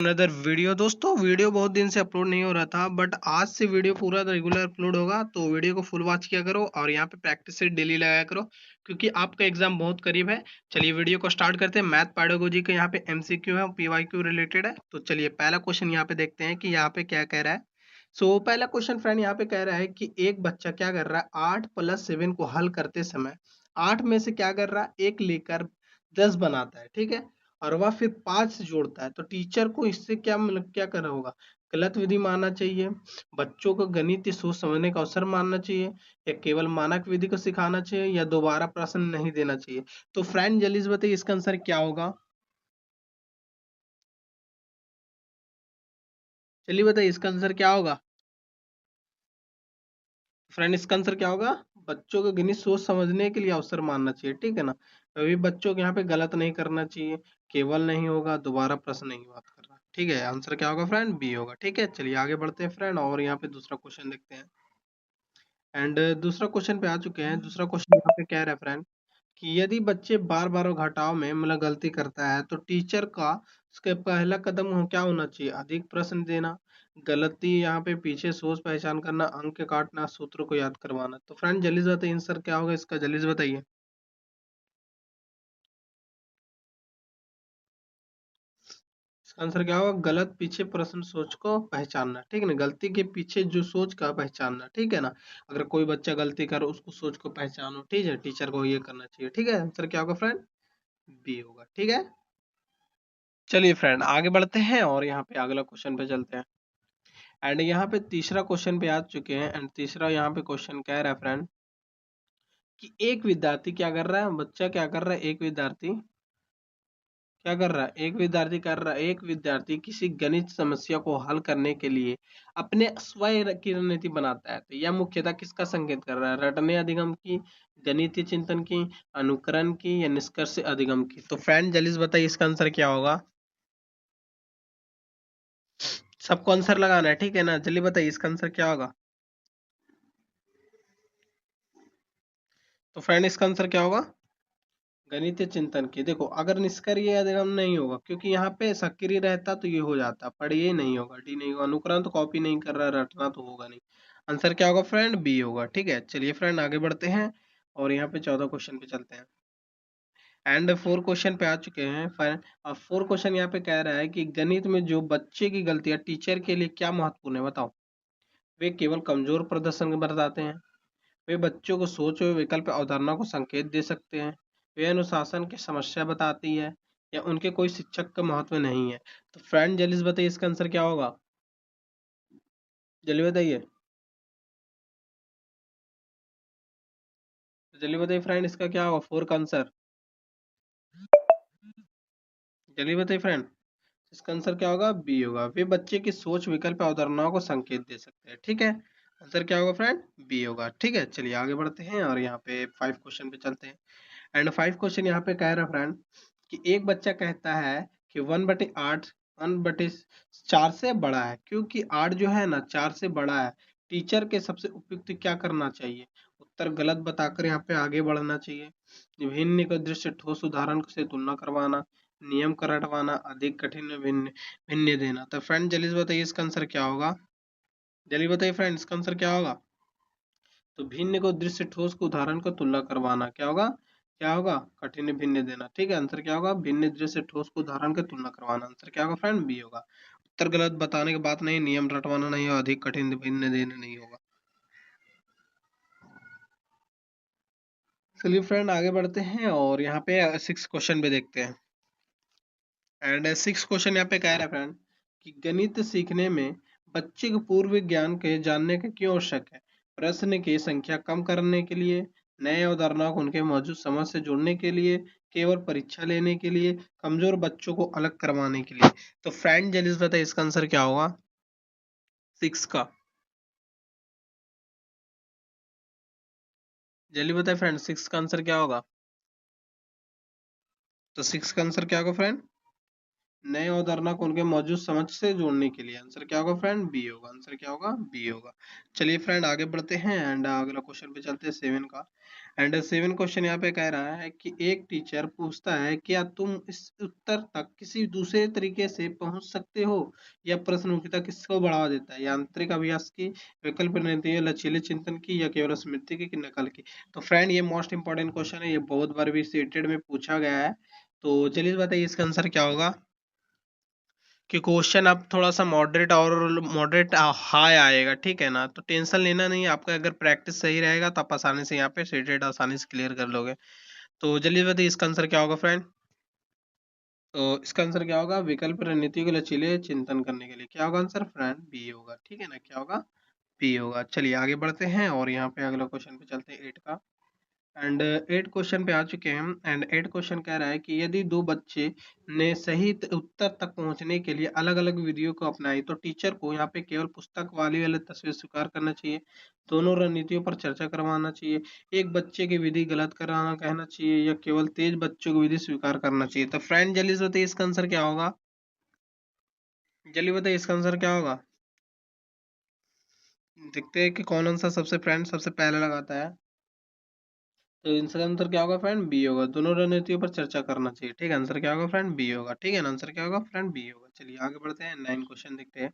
Another video. दोस्तों video बहुत दिन से अपलोड नहीं हो रहा था, बट आज से वीडियो पूरा रेगुलर अपलोड होगा, तो वीडियो को फुल वॉच किया करो और यहाँ पे प्रैक्टिस से डेली लगाया करो, क्योंकि आपका एग्जाम बहुत करीब है। चलिए वीडियो को स्टार्ट करते हैं। मैथ पेडागोजी का यहाँ पे एमसीक्यू है, पीवाईक्यू रिलेटेड है। तो चलिए पहला क्वेश्चन यहाँ पे देखते हैं कि यहाँ पे क्या कह रहा है। पहला क्वेश्चन फ्रेंड यहाँ पे कह रहा है कि एक बच्चा क्या कर रहा है, 8+7 को हल करते समय 8 में से क्या कर रहा है, एक लेकर 10 बनाता है, ठीक है, और वह फिर 5 से जोड़ता है। तो टीचर को इससे क्या मतलब क्या करना होगा, गलत विधि मानना चाहिए, बच्चों को गणितीय सोच समझने का अवसर मानना चाहिए, या केवल मानक विधि को सिखाना चाहिए, या दोबारा प्रश्न नहीं देना चाहिए। तो फ्रेंड जल्दी से बताइए इसका आंसर क्या होगा। चलिए बताइए इसका आंसर क्या होगा। फ्रेंड इसका आंसर क्या होगा, बच्चों को गणित सोच समझने के लिए अवसर मानना चाहिए, ठीक है ना। अभी बच्चों को यहाँ पे गलत नहीं करना चाहिए, केवल नहीं होगा, दोबारा प्रश्न नहीं बात करना, ठीक है। आंसर क्या होगा फ्रेंड, बी होगा, ठीक है। चलिए आगे बढ़ते हैं फ्रेंड, और यहाँ पे दूसरा क्वेश्चन देखते हैं। एंड दूसरा क्वेश्चन पे आ चुके हैं। दूसरा क्वेश्चन यहाँ पे कह रहा है फ्रेंड कि यदि बच्चे बार बार घटाव में मतलब गलती करता है, तो टीचर का उसके पहला कदम क्या होना चाहिए, अधिक प्रश्न देना, गलती यहाँ पे पीछे सोच पहचान करना, अंक काटना, सूत्र को याद करवाना। तो फ्रेंड जल्दी से बताइए आंसर क्या होगा इसका, जल्दी से बताइए। इसका आंसर क्या होगा, गलत पीछे प्रश्न सोच को पहचानना, ठीक है ना, गलती के पीछे जो सोच का पहचानना, ठीक है ना। अगर कोई बच्चा गलती करे उसको सोच को पहचानो, ठीक है, टीचर को ये करना चाहिए, ठीक है। आंसर क्या होगा फ्रेंड, बी होगा, ठीक है। चलिए फ्रेंड आगे बढ़ते हैं और यहाँ पे अगला क्वेश्चन पे चलते हैं। एंड यहाँ पे तीसरा क्वेश्चन पे आ चुके हैं। एंड तीसरा यहाँ पे क्वेश्चन कह रहा है फ्रेंड कि एक विद्यार्थी क्या कर रहा है, बच्चा क्या कर रहा है, एक विद्यार्थी क्या कर रहा है, एक विद्यार्थी किसी गणित समस्या को हल करने के लिए अपने स्वयं की रणनीति बनाता है। तो यह मुख्यतः किसका संकेत कर रहा है, रटने अधिगम की, गणितीय चिंतन की, अनुकरण की, या निष्कर्ष अधिगम की। तो फ्रेंड जल्दी से बताइए इसका आंसर क्या होगा। सबको आंसर लगाना है, ठीक है ना, जल्दी बताइए इसका आंसर क्या होगा। तो फ्रेंड इसका आंसर क्या होगा, गणितीय चिंतन की। देखो अगर निष्क्रिय अधिगम नहीं होगा, क्योंकि यहाँ पे सक्रिय रहता तो ये हो जाता, पर ये नहीं होगा, डी नहीं होगा, अनुकरण तो कॉपी नहीं कर रहा, रटना तो होगा नहीं। आंसर क्या होगा फ्रेंड, बी होगा, ठीक है। चलिए फ्रेंड आगे बढ़ते हैं और यहाँ पे 14 क्वेश्चन पे चलते हैं। एंड फोर क्वेश्चन पे आ चुके हैं फ्रेंड। अब फोर क्वेश्चन यहाँ पे कह रहा है कि गणित में जो बच्चे की गलतियां टीचर के लिए क्या महत्वपूर्ण है, बताओ। वे केवल कमजोर प्रदर्शन बताते हैं, वे बच्चों को सोच व विकल्प अवधारणा को संकेत दे सकते हैं, वे अनुशासन की समस्या बताती है, या उनके कोई शिक्षक का महत्व नहीं है। तो फ्रेंड जल्दी से बताइए इसका आंसर क्या होगा, जल्दी बताइए, जल्दी बताइए फ्रेंड इसका क्या होगा, फोर का आंसर, जल्दी बताइए फ्रेंड। इसका आंसर क्या होगा, बी होगा, वे बच्चे की सोच विकल्प अवधारणाओं को संकेत दे सकते हैं, ठीक है। आंसर क्या होगा फ्रेंड, बी होगा, ठीक है। चलिए आगे बढ़ते हैं और यहाँ पे 5 क्वेश्चन पे चलते हैं। एंड 5 क्वेश्चन यहाँ पे कह रहा है फ्रेंड कि एक बच्चा कहता है कि 1/8 1/4 से बड़ा है, क्योंकि 8 जो है ना 4 से बड़ा है, टीचर के सबसे उपयुक्त क्या करना चाहिए। उत्तर गलत बताकर यहाँ पे आगे बढ़ना चाहिए, भिन्न को दृश्य ठोस उदाहरण से तुलना करवाना, नियम का रटवाना, अधिक कठिन में भिन्न भिन्न देना। तो फ्रेंड जल्दी से बताइए इसका आंसर क्या होगा, जल्दी बताइए फ्रेंड इसका आंसर क्या होगा। तो भिन्न को दृश्य ठोस को उदाहरण को तुलना करवाना क्या होगा, क्या होगा, कठिन भिन्न देना, ठीक है। आंसर क्या होगा, भिन्न दृश्य ठोस को उदाहरण के तुलना करवाना। आंसर क्या होगा फ्रेंड, बी होगा। उत्तर गलत बताने की बात नहीं, नियम रटवाना नहीं, और अधिक कठिन भिन्न देना नहीं होगा। चलिए फ्रेंड आगे बढ़ते हैं और यहाँ पे 6 क्वेश्चन पे देखते हैं। एंड 6 क्वेश्चन यहाँ पे कह रहा है फ्रेंड कि गणित सीखने में बच्चे को पूर्व ज्ञान के जानने का क्यों आवश्यक है। प्रश्न की संख्या कम करने के लिए, नए अवधारणाओं को उनके मौजूद समझ से जोड़ने के लिए, केवल परीक्षा लेने के लिए, कमजोर बच्चों को अलग करवाने के लिए। तो फ्रेंड जल्दी से बताइए इसका आंसर क्या होगा, 6 का, जल्दी बताइए फ्रेंड 6 का आंसर क्या होगा। तो 6 का आंसर क्या होगा फ्रेंड, नए अवधारणा को उनके मौजूद समझ से जोड़ने के लिए। आंसर क्या होगा फ्रेंड, बी होगा, आंसर क्या होगा, बी होगा। चलिए फ्रेंड आगे बढ़ते हैं एंड अगला क्वेश्चन पे चलते हैं 7 का। एंड 7 क्वेश्चन यहाँ पे कह रहा है कि एक टीचर पूछता है क्या तुम इस उत्तर तक किसी दूसरे तरीके से पहुंच सकते हो? यह प्रश्न मुख्यतः किसको बढ़ावा देता है? यांत्रिक अभ्यास की, विकल्प रणनीति, लचीले चिंतन की, या केवल स्मृति की नकल की? तो फ्रेंड ये मोस्ट इंपॉर्टेंट क्वेश्चन है, ये बहुत बार भी सीटेड में पूछा गया है। तो चलिए बताइए इसका आंसर क्या होगा? कि क्वेश्चन अब थोड़ा सा मॉडरेट और मॉडरेट हाई आएगा, ठीक है ना? तो टेंशन लेना नहीं है आपका, अगर प्रैक्टिस सही रहेगा तो आप आसानी से यहाँ पे सीटेड आसानी से क्लियर कर लोगे। तो जल्दी बताइए इसका आंसर क्या होगा फ्रेंड? तो इसका आंसर क्या होगा? विकल्प रणनीति के लचीले चिंतन करने के लिए क्या होगा आंसर फ्रेंड? बी होगा, ठीक है ना? क्या होगा? बी होगा। चलिए आगे बढ़ते हैं और यहाँ पे अगला क्वेश्चन पे चलते हैं 8 का। एंड 8 क्वेश्चन पे आ चुके हैं हम। एंड 8 क्वेश्चन कह रहा है कि यदि दो बच्चे ने सही उत्तर तक पहुंचने के लिए अलग अलग विधियों को अपनाई तो टीचर को यहाँ पे केवल पुस्तक वाली वाली तस्वीर स्वीकार करना चाहिए, दोनों रणनीतियों पर चर्चा करवाना चाहिए, एक बच्चे की विधि गलत कराना कहना चाहिए, या केवल तेज बच्चों की विधि स्वीकार करना चाहिए? तो फ्रेंड जल्दी से बताइए इसका आंसर क्या होगा? जल्दी बताइए इसका आंसर क्या होगा? देखते हैं कि कौन आंसर सबसे फ्रेंड सबसे पहले लगाता है। तो इसका आंसर क्या होगा फ्रेंड? बी होगा, दोनों रणनीतियों पर चर्चा करना चाहिए, ठीक है? आंसर क्या होगा फ्रेंड? बी होगा, ठीक है ना? आंसर क्या होगा फ्रेंड? बी होगा। चलिए आगे बढ़ते हैं, 9 क्वेश्चन देखते हैं।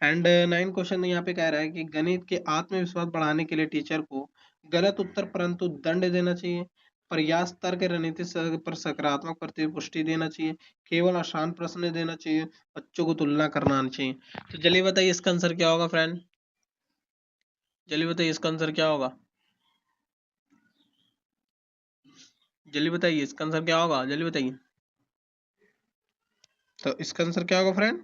एंड 9 क्वेश्चन यहाँ पे कह रहा है कि गणित के आत्मविश्वास बढ़ाने के लिए टीचर को गलत उत्तर परंतु दंड देना चाहिए, प्रयास तर्क रणनीति पर सकारात्मक प्रतिपुष्टि देना चाहिए, केवल आसान प्रश्न देना चाहिए, बच्चों को तुलना करना आना चाहिए? तो जल्दी बताइए इसका आंसर क्या होगा फ्रेंड? जल्दी बताइए इसका आंसर क्या होगा? जल्दी बताइए इसका आंसर क्या होगा? जल्दी बताइए। तो इसका आंसर क्या होगा फ्रेंड?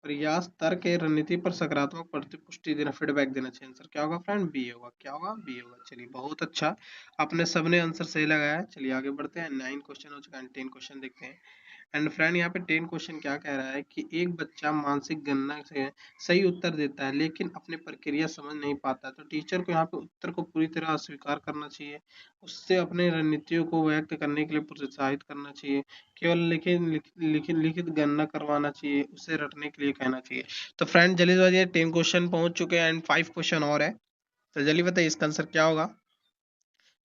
प्रयास तर्क है रणनीति पर सकारात्मक प्रतिपुष्टि देना, फीडबैक देना चाहिए। आंसर क्या होगा फ्रेंड? बी होगा। क्या होगा? बी होगा। चलिए बहुत अच्छा, आपने सबने आंसर सही लगाया है। चलिए आगे बढ़ते हैं, 9 क्वेश्चन हो चुका है, 10 क्वेश्चन देखते हैं। एंड फ्रेंड यहाँ पे 10 क्वेश्चन क्या कह रहा है कि एक बच्चा मानसिक गणना से सही उत्तर देता है लेकिन अपने प्रक्रिया समझ नहीं पाता, तो टीचर को यहाँ पे उत्तर को पूरी तरह अस्वीकार करना चाहिए, उससे अपने रणनीतियों को व्यक्त करने के लिए प्रोत्साहित करना चाहिए, केवल लिखित गणना करवाना चाहिए, उसे रटने के लिए कहना चाहिए? तो फ्रेंड जल्दी से बताइए, 10 क्वेश्चन पहुंच चुके हैं एंड 5 क्वेश्चन और है। तो जल्दी बताइए इसका आंसर क्या होगा?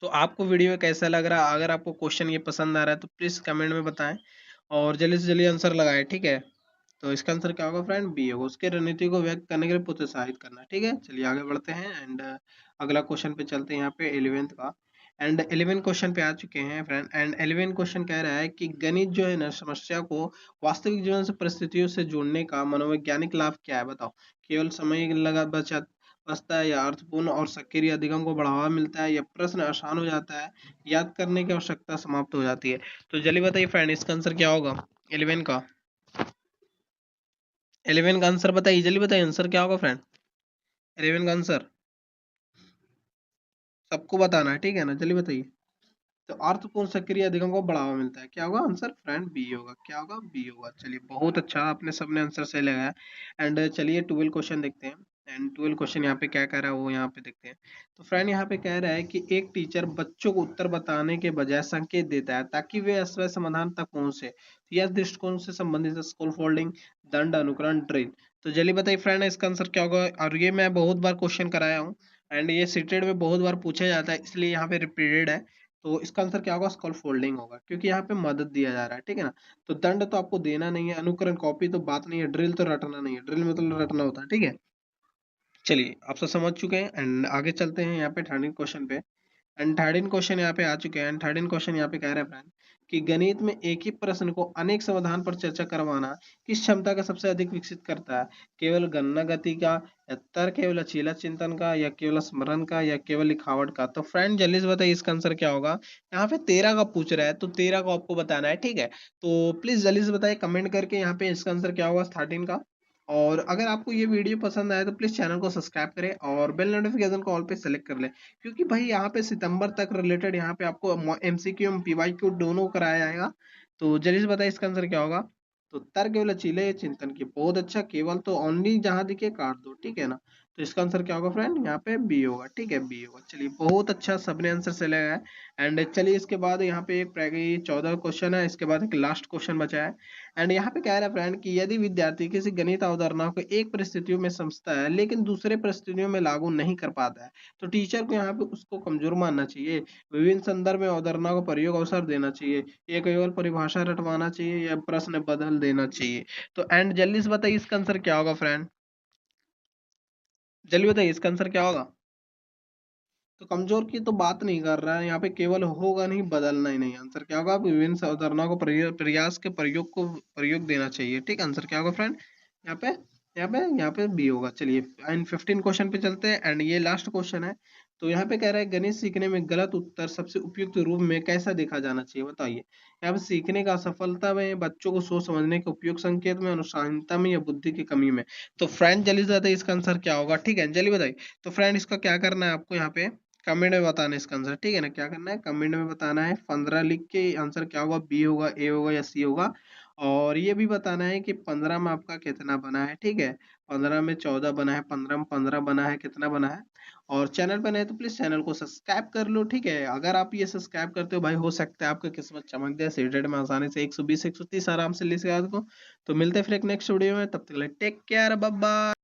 तो आपको वीडियो कैसा लग रहा है? अगर आपको क्वेश्चन ये पसंद आ रहा है तो प्लीज कमेंट में बताएं और जल्दी से जल्दी आंसर लगाएं, ठीक है? तो इसका आंसर क्या होगा फ्रेंड? बी होगा, उसके रणनीति को व्यक्त करने के लिए प्रोत्साहित करना, ठीक है? चलिए आगे बढ़ते हैं एंड अगला क्वेश्चन पे चलते हैं, यहाँ पे 11th का। एंड 11 क्वेश्चन पे आ चुके हैं फ्रेंड। एंड 11 क्वेश्चन कह रहा है कि गणित जो है ना, समस्या को वास्तविक जीवन से परिस्थितियों से जोड़ने का मनोवैज्ञानिक लाभ क्या है बताओ? केवल समय लगा बचत बचता है, या अर्थपूर्ण और सक्रिय अधिगम को बढ़ावा मिलता है, या प्रश्न आसान हो जाता है, याद करने की आवश्यकता समाप्त हो जाती है? तो जल्दी बताइए फ्रेंड इसका आंसर क्या होगा 11 का? 11 का आंसर बताइए, जल्दी बताइए आंसर क्या होगा फ्रेंड? 11 का आंसर सबको बताना है, ठीक है ना? जल्दी बताइए। तो अर्थपूर्ण सक्रिय अधिगम को बढ़ावा मिलता है, क्या होगा आंसर फ्रेंड? बी होगा। क्या होगा? बी होगा। चलिए बहुत अच्छा, आपने सबने आंसर सही लगाया। एंड चलिए 12 क्वेश्चन देखते हैं। एंड 12 क्वेश्चन यहाँ पे क्या कह रहा है वो यहाँ पे देखते हैं। तो फ्रेंड यहाँ पे कह रहा है कि एक टीचर बच्चों को उत्तर बताने के बजाय संकेत देता है ताकि वे असमय समाधान तक पहुंचे, तो यह दृष्टिकोण से संबंधित है स्कूल फोल्डिंग, दंड, अनुकरण, ड्रिल? तो जल्दी बताइए फ्रेंड इसका आंसर क्या होगा? और ये मैं बहुत बार क्वेश्चन कराया हूँ एंड ये सीटेड में बहुत बार पूछा जाता है, इसलिए यहाँ पे रिपीटेड है। तो इसका आंसर क्या होगा? स्कॉल फोल्डिंग होगा, क्योंकि यहाँ पे मदद दिया जा रहा है, ठीक है ना? तो दंड तो आपको देना नहीं है, अनुकरण कॉपी तो बात नहीं है, ड्रिल तो रटना नहीं है, ड्रिल मतलब रटना होता है, ठीक है? चलिए आप सब समझ चुके हैं एंड आगे चलते हैं यहाँ पे 13 क्वेश्चन पे। एंड 13 क्वेश्चन यहाँ पे आ चुके हैं। एंड 13 क्वेश्चन यहाँ पे कह रहे हैं फ्रेंड कि गणित में एक ही प्रश्न को अनेक समाधान पर चर्चा करवाना किस क्षमता का सबसे अधिक विकसित करता है? केवल गणना गति का, या तर्क, केवल लचीला चिंतन का, या केवल स्मरण का, या केवल लिखावट का? तो फ्रेंड जल्दी से बताइए इसका आंसर क्या होगा? यहाँ पे 13 का पूछ रहा है तो 13 को आपको बताना है, ठीक है? तो प्लीज जल्दी से बताइए कमेंट करके यहाँ पे इसका आंसर क्या होगा 13 का। और अगर आपको ये वीडियो पसंद आए तो प्लीज चैनल को सब्सक्राइब करें और बेल नोटिफिकेशन को ऑल पे सेलेक्ट कर लें, क्योंकि भाई यहाँ पे सितंबर तक रिलेटेड यहाँ पे आपको एमसीक्यू एवं पीवाईक्यू दोनों कराया जाएगा। तो जल्दी से बताइए इसका आंसर क्या होगा? तो तर्क केवल लचीले चिंतन की, बहुत अच्छा, केवल तो ओनली जहां दिखे काट दो, ठीक है ना? तो इसका आंसर क्या होगा फ्रेंड, यहाँ पे बी होगा। ठीक है, बी होगा। चलिए बहुत अच्छा, सबने आंसर से लगाया है। एंड चलिए इसके बाद यहाँ पे एक 14 क्वेश्चन है, इसके बाद एक लास्ट क्वेश्चन बचा है। एंड यहाँ पे कह रहा है फ्रेंड कि यदि विद्यार्थी किसी गणित अवधारणा को एक परिस्थितियों में समझता है लेकिन दूसरे परिस्थितियों में लागू नहीं कर पाता है, तो टीचर को यहाँ पे उसको कमजोर मानना चाहिए, विभिन्न संदर्भ में अवधारणा को प्रयोग अवसर देना चाहिए, ये केवल परिभाषा रटवाना चाहिए, या प्रश्न बदल देना चाहिए। तो एंड जल्दी से बताइए इसका आंसर क्या होगा फ्रेंड, जल्दी बताइए इसका आंसर क्या होगा। तो कमजोर की तो बात नहीं कर रहा है यहाँ पे, केवल होगा नहीं, बदलना ही नहीं। आंसर क्या होगा, विभिन्न अवधारणाओं को प्रयास के प्रयोग को प्रयोग देना चाहिए। ठीक, आंसर क्या होगा फ्रेंड, यहाँ पे यहाँ पे बी होगा। चलिए एंड 15 क्वेश्चन पे चलते हैं, एंड ये लास्ट क्वेश्चन है। तो यहाँ पे कह रहा है गणित सीखने में गलत उत्तर सबसे उपयुक्त रूप में कैसा देखा जाना चाहिए, बताइए। यहाँ पे सीखने का असफलता में, बच्चों को सोच समझने के उपयोग संकेत में, अनुशासनता में, या बुद्धि की कमी में। तो फ्रेंड जल्दी से बताइए इसका आंसर क्या होगा। ठीक है, जल्दी बताइए। तो फ्रेंड इसका क्या करना है आपको, यहाँ पे कमेंट में बताना है इसका आंसर। ठीक है ना, क्या करना है, कमेंट में बताना है 15 लिख के आंसर क्या होगा, बी होगा, ए होगा, या सी होगा। और ये भी बताना है कि 15 में आपका कितना बना है। ठीक है, 15 में 14 बना है, 15 में 15 बना है, कितना बना है। और चैनल पर नए तो प्लीज चैनल को सब्सक्राइब कर लो। ठीक है, अगर आप ये सब्सक्राइब करते हो भाई, हो सकता है आपकी किस्मत चमक जाए, सीटेट में आसानी से 120 130 आराम से ले सकते हो। तो मिलते हैं फिर एक नेक्स्ट वीडियो में, तब तक के लिए टेक केयर, बाय बाय।